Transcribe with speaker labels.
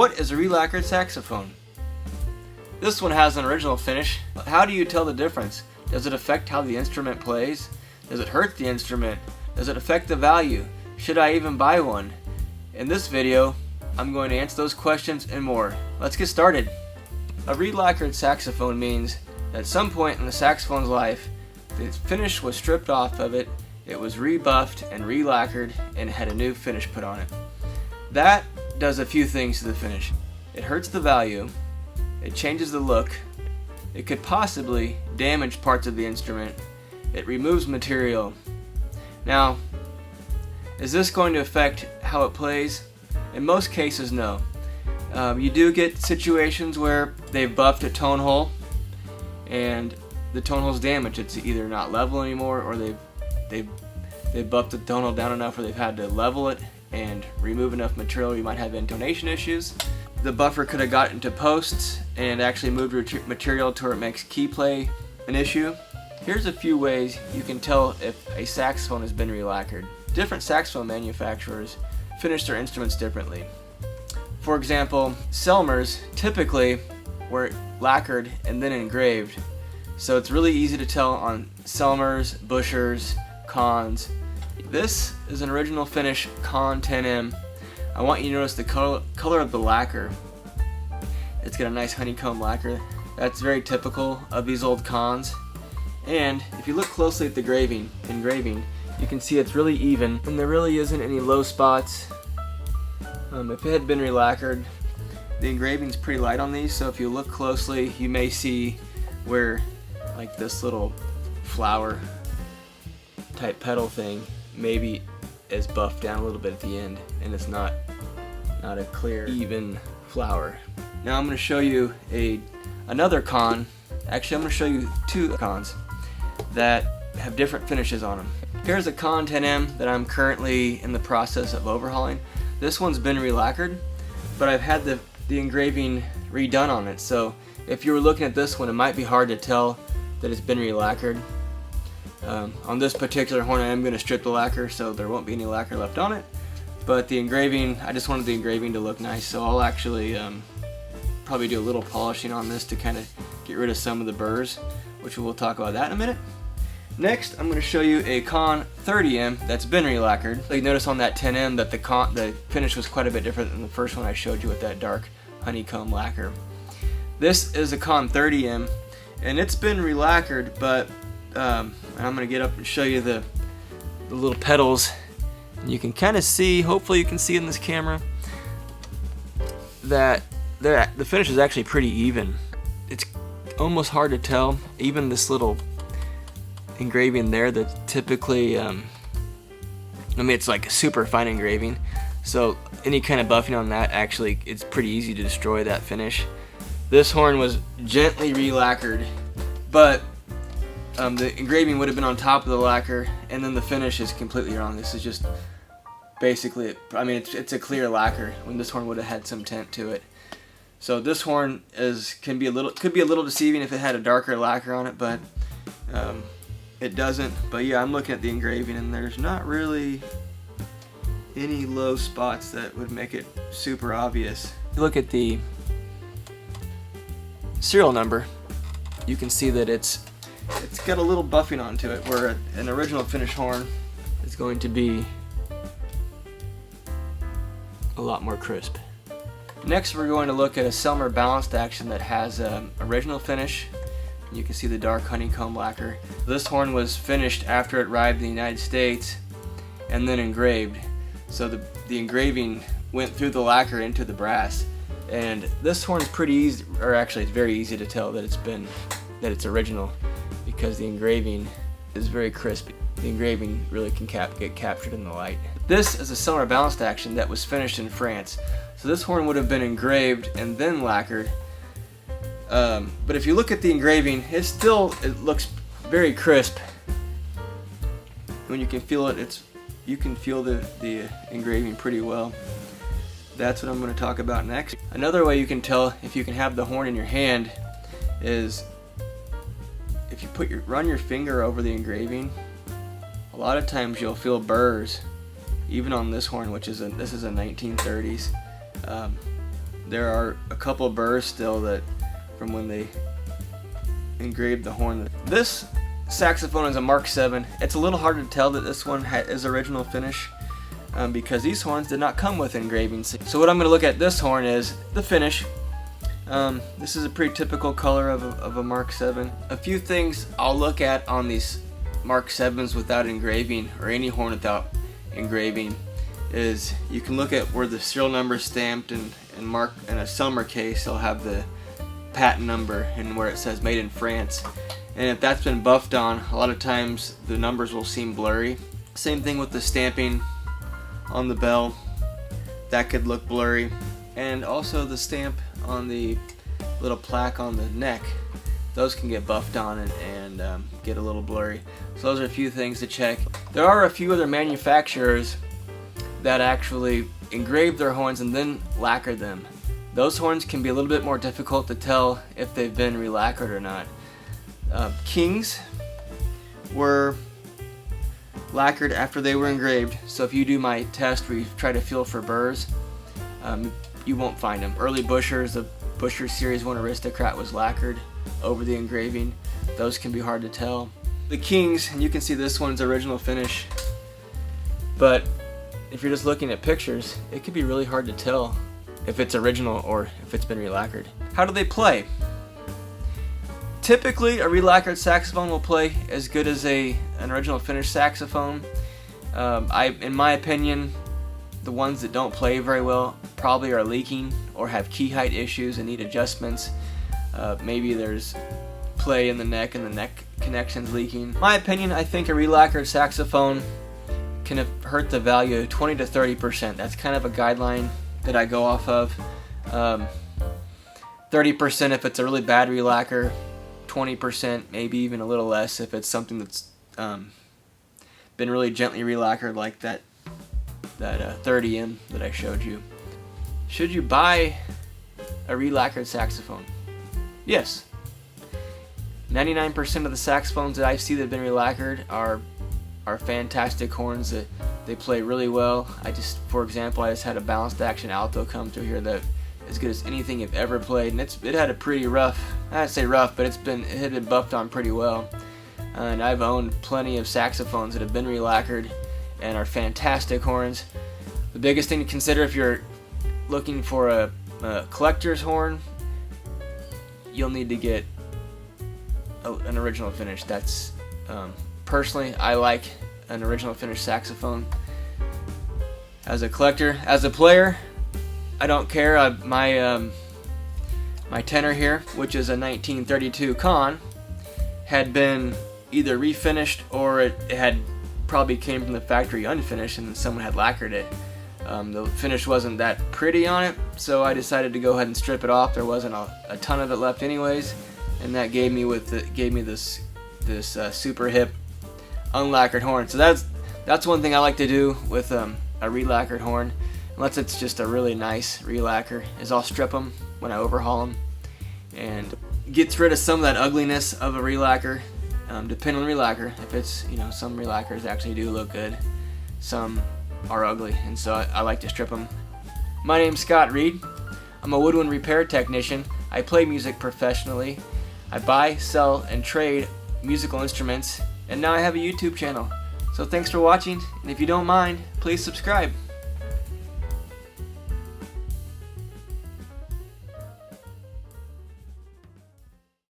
Speaker 1: What is a relacquered saxophone? This one has an original finish. How do you tell the difference? Does it affect how the instrument plays? Does it hurt the instrument? Does it affect the value? Should I even buy one? In this video, I'm going to answer those questions and more. Let's get started. A relacquered saxophone means that at some point in the saxophone's life, the finish was stripped off of it, it was rebuffed and relacquered, and had a new finish put on it. That does a few things to the finish. It hurts the value, it changes the look, it could possibly damage parts of the instrument, it removes material. Now, is this going to affect how it plays? In most cases, no. You do get situations where they've buffed a tone hole and the tone hole's damaged. It's either not level anymore, or they've buffed the tone hole down enough where they've had to level it and remove enough material. You might have intonation issues. The buffer could have got into posts and actually moved material to where it makes key play an issue. Here's a few ways you can tell if a saxophone has been relacquered. Different saxophone manufacturers finish their instruments differently. For example, Selmers typically were lacquered and then engraved, so it's really easy to tell on Selmers, Bushers, Cons. This is an original finish Con 10M. I want you to notice the color of the lacquer. It's got a nice honeycomb lacquer. That's very typical of these old Cons. And if you look closely at the engraving, you can see it's really even, and there really isn't any low spots. If it had been relacquered, the engraving's pretty light on these, so if you look closely, you may see where like this little flower type pedal thing maybe is buffed down a little bit at the end, and it's not a clear, even flower. Now I'm going to show you another Con. Actually, I'm going to show you two Cons that have different finishes on them. Here's a Con 10M that I'm currently in the process of overhauling. This one's been relacquered, but I've had the engraving redone on it, so if you were looking at this one, it might be hard to tell that it's been relacquered. On this particular horn, I am going to strip the lacquer, so there won't be any lacquer left on it, but the engraving, I just wanted the engraving to look nice, so I'll actually probably do a little polishing on this to kind of get rid of some of the burrs, which we'll talk about that in a minute. Next, I'm going to show you a Con 30M that's been relacquered. So you notice on that 10M that the finish was quite a bit different than the first one I showed you with that dark honeycomb lacquer. This is a Con 30M, and it's been relacquered, but and I'm going to get up and show you the little pedals. And you can kind of see, hopefully you can see in this camera, that the finish is actually pretty even. It's almost hard to tell. Even this little engraving there that typically, it's like a super fine engraving, so any kind of buffing on that, actually it's pretty easy to destroy that finish. This horn was gently relacquered, but the engraving would have been on top of the lacquer, and then the finish is completely wrong. This is just basically, it's a clear lacquer when this horn would have had some tint to it. So this horn could be a little deceiving if it had a darker lacquer on it, but it doesn't. But yeah, I'm looking at the engraving, and there's not really any low spots that would make it super obvious. If you look at the serial number, you can see that it's got a little buffing onto it, where an original finish horn is going to be a lot more crisp. Next, we're going to look at a Selmer balanced action that has original finish. You can see the dark honeycomb lacquer. This horn was finished after it arrived in the United States and then engraved. So the engraving went through the lacquer into the brass. And this horn is pretty easy, or actually it's very easy to tell that it's original, because the engraving is very crisp. The engraving really can get captured in the light. This is a Selmer balanced action that was finished in France. So this horn would have been engraved and then lacquered. But if you look at the engraving, it looks very crisp. When you can feel it, you can feel the engraving pretty well. That's what I'm going to talk about next. Another way you can tell if you can have the horn in your hand is if you run your finger over the engraving. A lot of times you'll feel burrs, even on this horn, which is this is a 1930s. there are a couple of burrs still that from when they engraved the horn. This saxophone is a Mark 7. It's a little hard to tell that this one is original Finnish because these horns did not come with engravings. So what I'm going to look at this horn is the Finnish. This is a pretty typical color of a Mark 7. A few things I'll look at on these Mark 7s without engraving, or any horn without engraving, is you can look at where the serial number is stamped, and mark in a summer case they'll have the patent number and where it says made in France. And if that's been buffed on, a lot of times the numbers will seem blurry. Same thing with the stamping on the bell, that could look blurry. And also the stamp on the little plaque on the neck, those can get buffed on and get a little blurry. So those are a few things to check. There are a few other manufacturers that actually engrave their horns and then lacquer them. Those horns can be a little bit more difficult to tell if they've been relacquered or not. Kings were lacquered after they were engraved, so if you do my test where you try to feel for burrs, you won't find them. Early Bushers, the Busher Series 1 Aristocrat was lacquered over the engraving. Those can be hard to tell. The Kings, and you can see this one's original Finnish, but if you're just looking at pictures, it could be really hard to tell if it's original or if it's been relacquered. How do they play? Typically, a relacquered saxophone will play as good as an original Finnish saxophone. In my opinion, the ones that don't play very well probably are leaking or have key height issues and need adjustments. Maybe there's play in the neck and the neck connection's leaking. In my opinion, I think a relacquered saxophone can hurt the value of 20 to 30%. That's kind of a guideline that I go off of. 30% if it's a really bad relacquer, 20%, maybe even a little less if it's something that's been really gently relacquered, like that 30M that I showed you. Should you buy a relacquered saxophone? Yes. 99% of the saxophones that I see that have been relacquered are fantastic horns that they play really well. For example, I just had a balanced action alto come through here that as good as anything you've ever played, and it had a pretty rough, I'd say rough, but it had been buffed on pretty well. And I've owned plenty of saxophones that have been relacquered and are fantastic horns. The biggest thing to consider if you're looking for a collector's horn, you'll need to get an original Finnish. That's personally, I like an original Finnish saxophone. As a collector, as a player, I don't care. My tenor here, which is a 1932 Con, had been either refinished or it had probably came from the factory unfinished and someone had lacquered it. The finish wasn't that pretty on it, so I decided to go ahead and strip it off. There wasn't a ton of it left anyways, and that gave me this super hip unlacquered horn. So that's one thing I like to do with a relacquered horn, unless it's just a really nice relacquer, is I'll strip them when I overhaul them and gets rid of some of that ugliness of a relacquer. Depending on the relacquer, if it's, some relacquers actually do look good, some are ugly, and so I like to strip them. My name's Scott Reed. I'm a woodwind repair technician. I play music professionally. I buy, sell, and trade musical instruments, and now I have a YouTube channel. So thanks for watching, and if you don't mind, please subscribe.